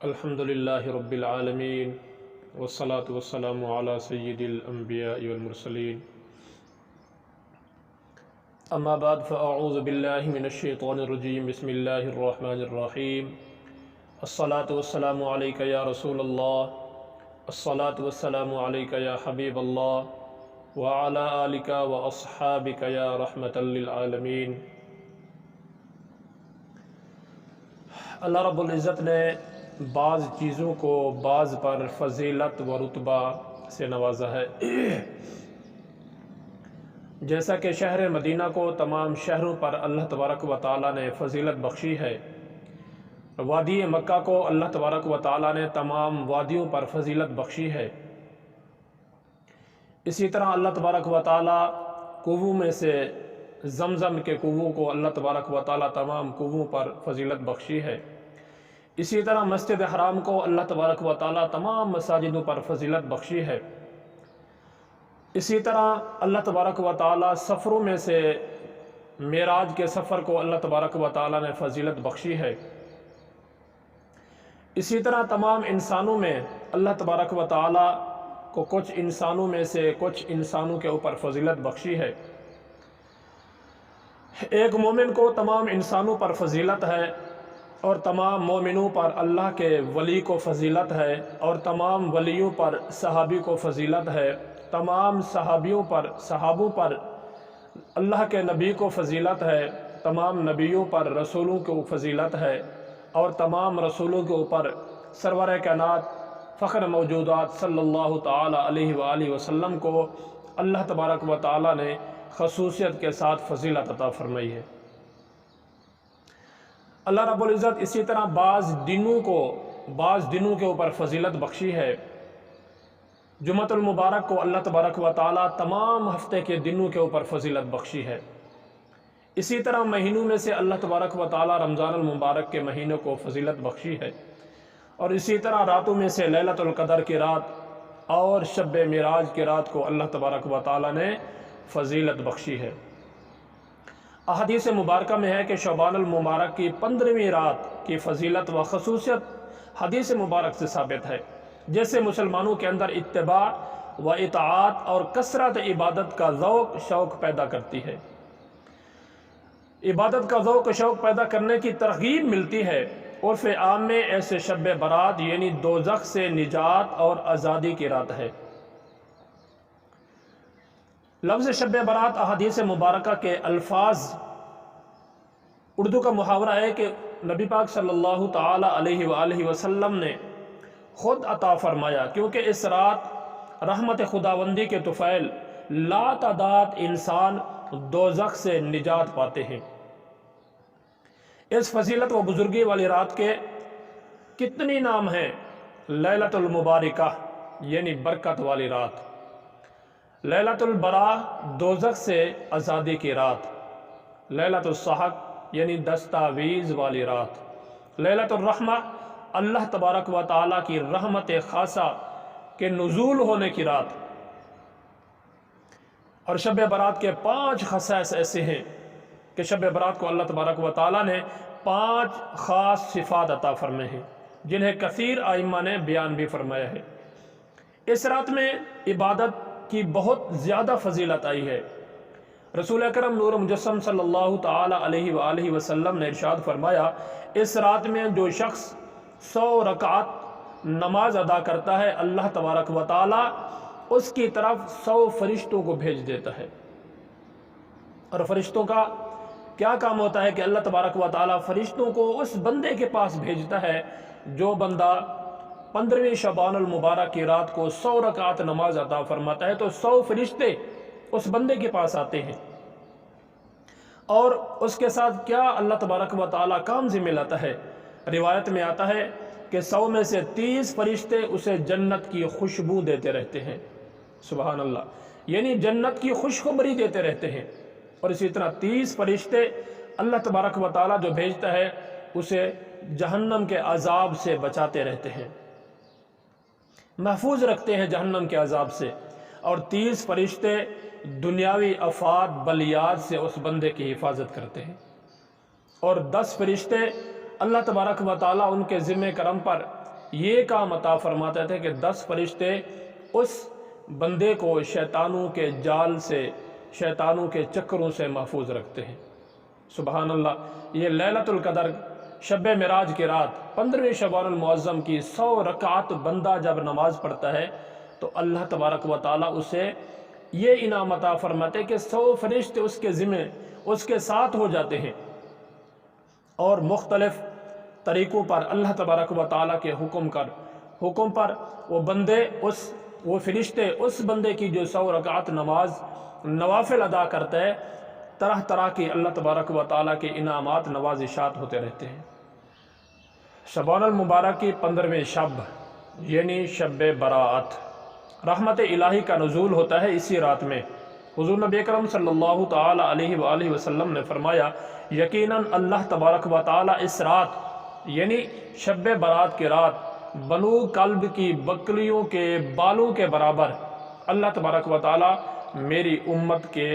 الحمد للہ رب العالمین والصلاة والسلام علی سید الانبیاء والمرسلین اما بعد فاعوذ باللہ من الشیطان الرجیم بسم اللہ الرحمن الرحیم الصلاة والسلام علیک یا رسول اللہ الصلاة والسلام علیک یا حبیب اللہ وعلی آلک واصحابک یا رحمۃ للعالمین۔ اللہ رب العزت نے بعض چیزوں کو بعض پر فضیلت و رتبہ سے نوازا ہے، جیسا کہ شہر مدینہ کو تمام شہروں پر اللہ تبارک و تعالیٰ نے فضیلت بخشی ہے، وادی مکہ کو اللہ تبارک و تعالیٰ نے تمام وادیوں پر فضیلت بخشی ہے۔ اسی طرح اللہ تبارک و تعالیٰ کنووں میں سے زمزم کے کنووں کو اللہ تبارک و تعالیٰ تمام کنووں پر فضیلت بخشی ہے۔ اسی طرح مسجد حرام کو اللہ تبارک و تعالیٰ تمام مساجدوں پر فضیلت بخشی ہے۔ اسی طرح اللہ تبارک و تعالیٰ سفروں میں سے معراج کے سفر کو اللہ تبارک و تعالیٰ نے فضیلت بخشی ہے۔ اسی طرح تمام انسانوں میں اللہ تبارک و تعالیٰ کو کچھ انسانوں میں سے کچھ انسانوں کے اوپر فضیلت بخشی ہے۔ ایک مومن کو تمام انسانوں پر فضیلت ہے، اور تمام مومنوں پر اللہ کے ولی کو فضیلت ہے، اور تمام ولیوں پر صحابی کو فضیلت ہے، تمام صحابوں پر اللہ کے نبی کو فضیلت ہے، تمام نبیوں پر رسولوں کو فضیلت ہے، اور تمام رسولوں کے اوپر سرور کائنات فخر موجودات صلی اللہ تعالی علیہ وآلہ وسلم کو اللہ تبارک و تعالیٰ نے خصوصیت کے ساتھ فضیلت عطا فرمائی ہے۔ اللہ رب العزت اسی طرح بعض دنوں کے اوپر فضیلت بخشی ہے۔ جمعۃ المبارک کو اللہ تبارک و تعالیٰ تمام ہفتے کے دنوں کے اوپر فضیلت بخشی ہے۔ اسی طرح مہینوں میں سے اللہ تبارک و تعالیٰ رمضان المبارک کے مہینے کو فضیلت بخشی ہے، اور اسی طرح راتوں میں سے لیلۃ القدر کی رات اور شب معراج کی رات کو اللہ تبارک و تعالیٰ نے فضیلت بخشی ہے۔ احادیث مبارکہ میں ہے کہ شعبان المبارک کی 15ویں رات کی فضیلت و خصوصیت حدیث مبارک سے ثابت ہے، جیسے مسلمانوں کے اندر اتباع و اطاعت اور کثرت عبادت کا ذوق شوق پیدا کرتی ہے۔ عبادت کا ذوق شوق پیدا کرنے کی ترغیب ملتی ہے۔ عرف عام میں ایسے شب برات یعنی دوزخ سے نجات اور آزادی کی رات ہے۔ لفظ شب برات احادیث مبارکہ کے الفاظ اردو کا محاورہ ہے کہ نبی پاک صلی اللہ تعالی علیہ وآلہ وسلم نے خود عطا فرمایا، کیونکہ اس رات رحمت خداوندی کے طفیل لا تعداد انسان دوزخ سے نجات پاتے ہیں۔ اس فضیلت و بزرگی والی رات کے کتنی نام ہیں؟ لیلۃ المبارکہ یعنی برکت والی رات، لیلۃ البراء دوزخ سے آزادی کی رات، لیلۃ الصحق یعنی دستاویز والی رات، لیلۃ الرحمہ اللہ تبارک و تعالیٰ کی رحمت خاصہ کے نزول ہونے کی رات۔ اور شب برات کے 5 خصائص ایسے ہیں کہ شب برات کو اللہ تبارک و تعالیٰ نے 5 خاص صفات عطا فرمائے ہیں، جنہیں کثیر ائمہ نے بیان بھی فرمایا ہے۔ اس رات میں عبادت کی بہت زیادہ فضیلت آئی ہے۔ رسول اکرم نور مجسم صلی اللہ تعالی علیہ وآلہ وسلم نے ارشاد فرمایا، اس رات میں جو شخص 100 رکعت نماز ادا کرتا ہے، اللہ تبارک و تعالی اس کی طرف 100 فرشتوں کو بھیج دیتا ہے۔ اور فرشتوں کا کیا کام ہوتا ہے کہ اللہ تبارک و تعالی فرشتوں کو اس بندے کے پاس بھیجتا ہے جو بندہ 15ویں شعبان المبارک کی رات کو 100 رکعت نماز عطا فرماتا ہے، تو 100 فرشتے اس بندے کے پاس آتے ہیں، اور اس کے ساتھ کیا اللہ تبارک و تعالیٰ کام ذمہ لاتا ہے؟ روایت میں آتا ہے کہ 100 میں سے 30 فرشتے اسے جنت کی خوشبو دیتے رہتے ہیں۔ سبحان اللہ، یعنی جنت کی خوشخبری دیتے رہتے ہیں۔ اور اسی طرح 30 فرشتے اللہ تبارک و تعالیٰ جو بھیجتا ہے اسے جہنم کے عذاب سے بچاتے رہتے ہیں، محفوظ رکھتے ہیں جہنم کے عذاب سے۔ اور 30 فرشتے دنیاوی آفات بلیات سے اس بندے کی حفاظت کرتے ہیں، اور 10 فرشتے اللہ تبارک و تعالیٰ ان کے ذمہ کرم پر یہ کام عطا فرماتے تھے کہ 10 فرشتے اس بندے کو شیطانوں کے جال سے، شیطانوں کے چکروں سے محفوظ رکھتے ہیں۔ سبحان اللہ، یہ لیلۃ القدر شب معراج کی رات 15ویں شعبان المعظم کی 100 رکعت بندہ جب نماز پڑھتا ہے تو اللہ تبارک و تعالیٰ اسے یہ انعام عطا فرماتے کہ 100 فرشتے اس کے ذمہ، اس کے ساتھ ہو جاتے ہیں، اور مختلف طریقوں پر اللہ تبارک و تعالیٰ کے حکم پر وہ بندے، وہ فرشتے اس بندے کی جو 100 رکعت نماز نوافل ادا کرتا ہے، طرح طرح کی اللہ تبارک و تعالیٰ کے انعامات نوازشات ہوتے رہتے ہیں۔ شعبان المبارک کی 15ویں شب یعنی شب برات، رحمت الہی کا نزول ہوتا ہے اسی رات میں۔ حضور نبی اکرم صلی اللہ تعالی علیہ وآلہ وسلم نے فرمایا، یقیناً اللہ تبارک و تعالی اس رات یعنی شب برات کی رات بنو کلب کی بکریوں کے بالوں کے برابر اللہ تبارک و تعالی میری امت کے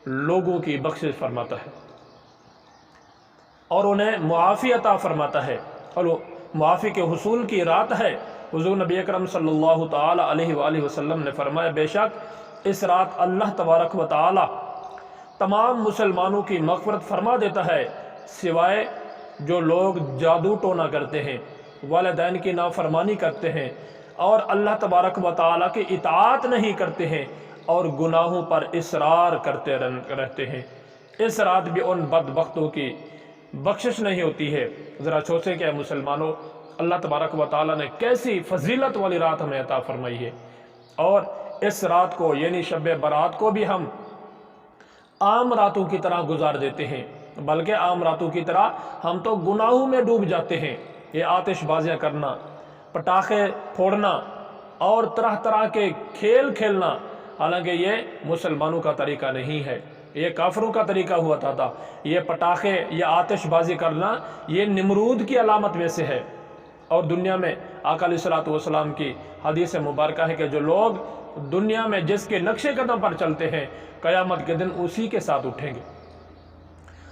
لوگوں کی بخشش فرماتا ہے اور انہیں معافی عطا فرماتا ہے، اور معافی کے حصول کی رات ہے۔ حضور نبی اکرم صلی اللہ تعالی علیہ وآلہ وسلم نے فرمایا، بے شک اس رات اللہ تبارک و تعالی تمام مسلمانوں کی مغفرت فرما دیتا ہے، سوائے جو لوگ جادو ٹونا کرتے ہیں، والدین کی نافرمانی کرتے ہیں، اور اللہ تبارک و تعالیٰ کی اطاعت نہیں کرتے ہیں، اور گناہوں پر اصرار کرتے رہتے ہیں۔ اس رات بھی ان بدبختوں کی بخشش نہیں ہوتی ہے۔ ذرا سوچیں کہ مسلمانوں، اللہ تبارک و تعالیٰ نے کیسی فضیلت والی رات ہمیں عطا فرمائی ہے، اور اس رات کو یعنی شب برات کو بھی ہم عام راتوں کی طرح گزار دیتے ہیں، بلکہ عام راتوں کی طرح ہم تو گناہوں میں ڈوب جاتے ہیں۔ یہ آتش بازیاں کرنا، پٹاخے پھوڑنا اور طرح طرح کے کھیل کھیلنا، حالانکہ یہ مسلمانوں کا طریقہ نہیں ہے، یہ کافروں کا طریقہ ہوا تھا۔ یہ پٹاخے، یہ آتش بازی کرنا، یہ نمرود کی علامت میں سے ہے، اور دنیا میں آقا علیہ الصلوۃ والسلام کی حدیث مبارکہ ہے کہ جو لوگ دنیا میں جس کے نقش قدم پر چلتے ہیں، قیامت کے دن اسی کے ساتھ اٹھیں گے۔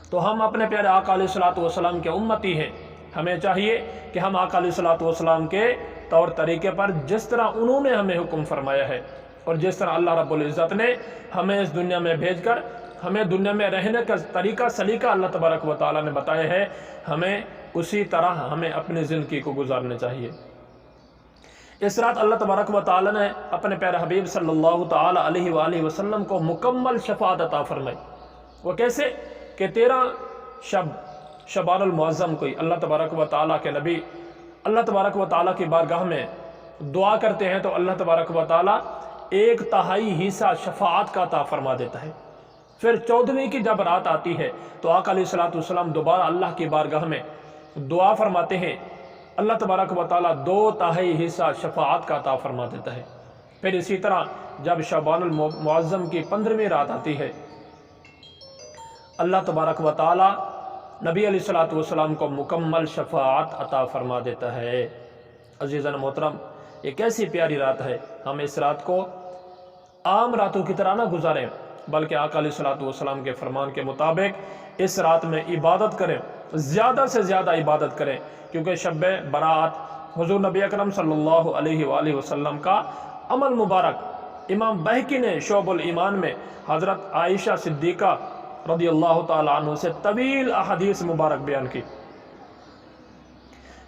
تو ہم اپنے پیارے آقا علیہ الصلوۃ والسلام کے امتی ہیں، ہمیں چاہیے کہ ہم آقا علیہ الصلوۃ والسلام کے طور طریقے پر جس طرح انہوں نے ہمیں حکم فرمایا ہے، اور جس طرح اللہ رب العزت نے ہمیں اس دنیا میں بھیج کر ہمیں دنیا میں رہنے کا طریقہ سلیقہ اللہ تبارک و تعالیٰ نے بتایا ہے، ہمیں اسی طرح ہمیں اپنی زندگی کو گزارنا چاہیے۔ اس رات اللہ تبارک و تعالیٰ نے اپنے پیارے حبیب صلی اللہ تعالی علیہ وآلہ وسلم کو مکمل شفاعت عطا فرمائی۔ وہ کیسے کہ 13 شعبان المعظم کو اللہ تبارک و تعالیٰ کے نبی اللہ تبارک و تعالیٰ کی بارگاہ میں دعا کرتے ہیں تو اللہ تبارک و تعالیٰ 1/3 حصہ شفاعت کا عطا فرما دیتا ہے۔ پھر 14ویں کی جب رات آتی ہے تو آقا علیہ الصلوۃ والسلام دوبارہ اللہ کی بارگاہ میں دعا فرماتے ہیں، اللہ تبارک و تعالیٰ 2/3 حصہ شفاعت کا عطا فرما دیتا ہے۔ پھر اسی طرح جب شعبان المعظم کی 15ویں رات آتی ہے، اللہ تبارک و تعالیٰ نبی علیہ الصلوۃ والسلام کو مکمل شفاعت عطا فرما دیتا ہے۔ عزیزان محترم، یہ کیسی پیاری رات ہے، ہم اس رات کو عام راتوں کی طرح نہ گزاریں، بلکہ آقا علیہ الصلوۃ والسلام کے فرمان کے مطابق اس رات میں عبادت کریں، زیادہ سے زیادہ عبادت کریں، کیونکہ شب برات حضور نبی اکرم صلی اللہ علیہ وآلہ وسلم کا عمل مبارک امام بہقی نے شعب الایمان میں حضرت عائشہ صدیقہ رضی اللہ تعالی عنہ سے طویل احادیث مبارک بیان کی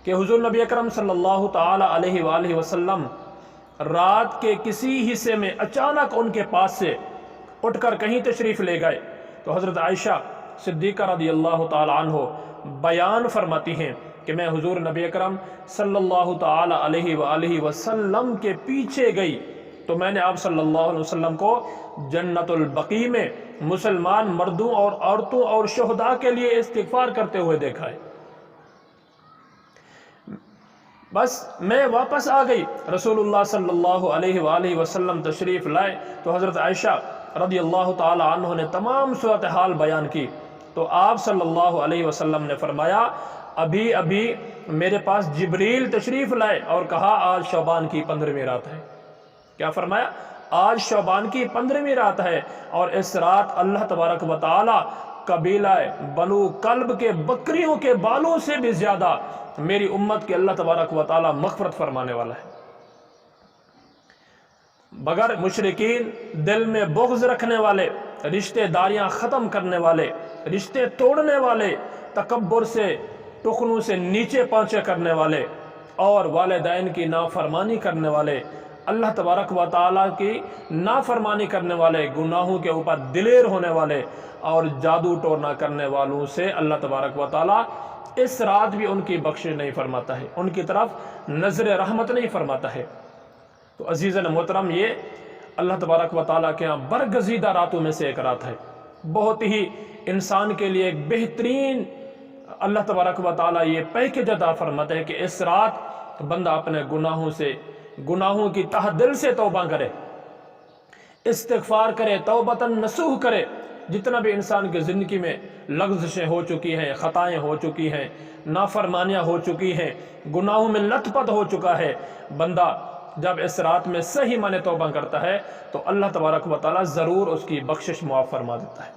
کہ حضور نبی اکرم صلی اللہ تعالی علیہ وآلہ وسلم رات کے کسی حصے میں اچانک ان کے پاس سے اٹھ کر کہیں تشریف لے گئے تو حضرت عائشہ صدیقہ رضی اللہ تعالی عنہ بیان فرماتی ہیں کہ میں حضور نبی اکرم صلی اللہ تعالی علیہ وآلہ وسلم کے پیچھے گئی تو میں نے آپ صلی اللہ علیہ وسلم کو جنت البقیع میں مسلمان مردوں اور عورتوں اور شہداء کے لیے استغفار کرتے ہوئے دیکھا ہے۔ بس میں واپس آ گئی، رسول اللہ صلی اللہ علیہ وآلہ وسلم تشریف لائے تو حضرت عائشہ رضی اللہ تعالی عنہ نے تمام صورتحال بیان کی تو آپ صلی اللہ علیہ وسلم نے فرمایا، ابھی ابھی میرے پاس جبریل تشریف لائے اور کہا آج شعبان کی 15ویں رات ہے۔ کیا فرمایا؟ آج شعبان کی 15ویں رات ہے، اور اس رات اللہ تبارک و تعالی قبیلہ بنو کلب کے بکریوں کے بالوں سے بھی زیادہ میری امت کی اللہ تبارک و تعالی مغفرت فرمانے والا ہے۔ بغیر مشرکین، دل میں بغض رکھنے والے، رشتے داریاں ختم کرنے والے، رشتے توڑنے والے، تکبر سے ٹخنوں سے نیچے پہنچے کرنے والے اور والدین کی نافرمانی کرنے والے، اللہ تبارک و تعالیٰ کی نافرمانی کرنے والے، گناہوں کے اوپر دلیر ہونے والے اور جادو ٹونا کرنے والوں سے اللہ تبارک و تعالیٰ اس رات بھی ان کی بخشش نہیں فرماتا ہے، ان کی طرف نظر رحمت نہیں فرماتا ہے۔ تو عزیزاً محترم، یہ اللہ تبارک و تعالیٰ کے ہاں برگزیدہ راتوں میں سے ایک رات ہے، بہت ہی انسان کے لیے ایک بہترین اللہ تبارک و تعالیٰ یہ پیکج عطا فرماتا ہے کہ اس رات بندہ اپنے گناہوں کی تہ دل سے توبہ کرے، استغفار کرے، توبۃ نصوح کرے۔ جتنا بھی انسان کی زندگی میں لغزشیں ہو چکی ہیں، خطائیں ہو چکی ہیں، نافرمانیاں ہو چکی ہیں، گناہوں میں لت پت ہو چکا ہے، بندہ جب اس رات میں صحیح معنی توبہ کرتا ہے تو اللہ تبارک و تعالیٰ ضرور اس کی بخشش معاف فرما دیتا ہے۔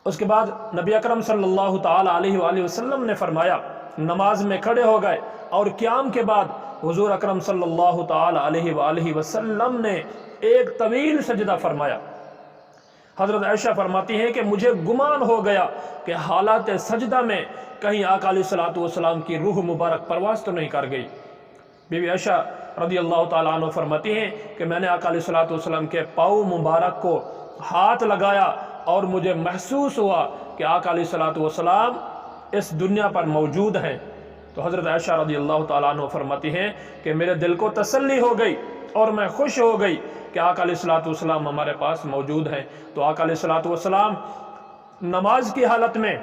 اس کے بعد نبی اکرم صلی اللہ تعالی علیہ وآلہ وسلم نے فرمایا، نماز میں کھڑے ہو گئے اور قیام کے بعد حضور اکرم صلی اللہ تعالی علیہ وآلہ وسلم نے ایک طویل سجدہ فرمایا۔ حضرت عائشہ فرماتی ہیں کہ مجھے گمان ہو گیا کہ حالات سجدہ میں کہیں آقا علیہ الصلوۃ والسلام کی روح مبارک پرواز تو نہیں کر گئی۔ بی بی عائشہ رضی اللہ تعالیٰ عنہ فرماتی ہیں کہ میں نے آقا علیہ الصلوۃ والسلام کے پاؤں مبارک کو ہاتھ لگایا اور مجھے محسوس ہوا کہ آقا علیہ الصلوۃ والسلام اس دنیا پر موجود ہیں۔ تو حضرت عائشہ رضی اللہ تعالیٰ عنہ فرماتی ہیں کہ میرے دل کو تسلی ہو گئی اور میں خوش ہو گئی کہ آقا علیہ الصلوۃ والسلام ہمارے پاس موجود ہیں۔ تو آقا علیہ الصلوۃ والسلام نماز کی حالت میں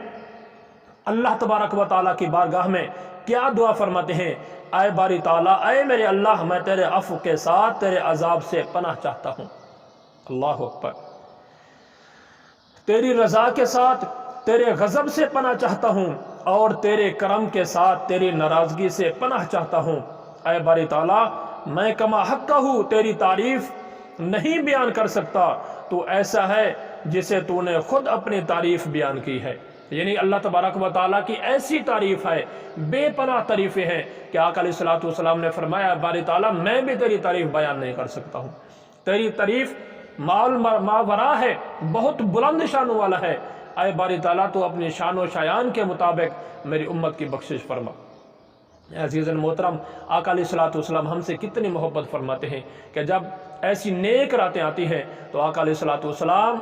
اللہ تبارک و تعالیٰ کی بارگاہ میں کیا دعا فرماتے ہیں؟ اے باری تعالیٰ، اے میرے اللہ، میں تیرے عفو کے ساتھ تیرے عذاب سے پناہ چاہتا ہوں۔ اللہ اکبر۔ تیری رضا کے ساتھ تیرے غضب سے پناہ چاہتا ہوں اور تیرے کرم کے ساتھ تیری ناراضگی سے پناہ چاہتا ہوں۔ اے باری تعالیٰ، میں کما حق ہوں، تیری تعریف نہیں بیان کر سکتا، تو ایسا ہے جسے تو نے خود اپنی تعریف بیان کی ہے۔ یعنی اللہ تبارک و تعالیٰ کی ایسی تعریف ہے، بے پناہ تعریفیں ہیں کہ آقا علیہ الصلوۃ والسلام نے فرمایا، باری تعالیٰ میں بھی تیری تعریف بیان نہیں کر سکتا ہوں، تیری تعریف ماورا ہے، بہت بلند شان والا ہے۔ اے باری تعالیٰ، تو اپنی شان و شایان کے مطابق میری امت کی بخشش فرما۔ عزیزاً محترم، آقا علیہ الصلوۃ والسلام ہم سے کتنی محبت فرماتے ہیں کہ جب ایسی نیک راتیں آتی ہیں تو آقا علیہ الصلوۃ والسلام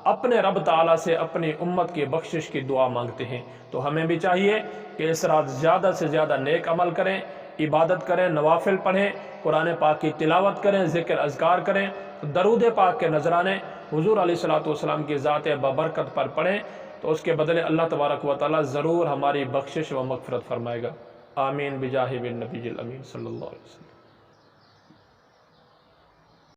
اپنے رب تعالیٰ سے اپنی امت کی بخشش کی دعا مانگتے ہیں۔ تو ہمیں بھی چاہیے کہ اس رات زیادہ سے زیادہ نیک عمل کریں، عبادت کریں، نوافل پڑھیں، قرآن پاک کی تلاوت کریں، ذکر اذکار کریں، درود پاک کے نذرانے حضور علیہ الصلوۃ والسلام کی ذات بابرکت پر پڑھیں، تو اس کے بدلے اللہ تبارک و تعالیٰ ضرور ہماری بخشش و مغفرت فرمائے گا۔ آمین بجاہ النبی الامین صلی اللہ علیہ وسلم۔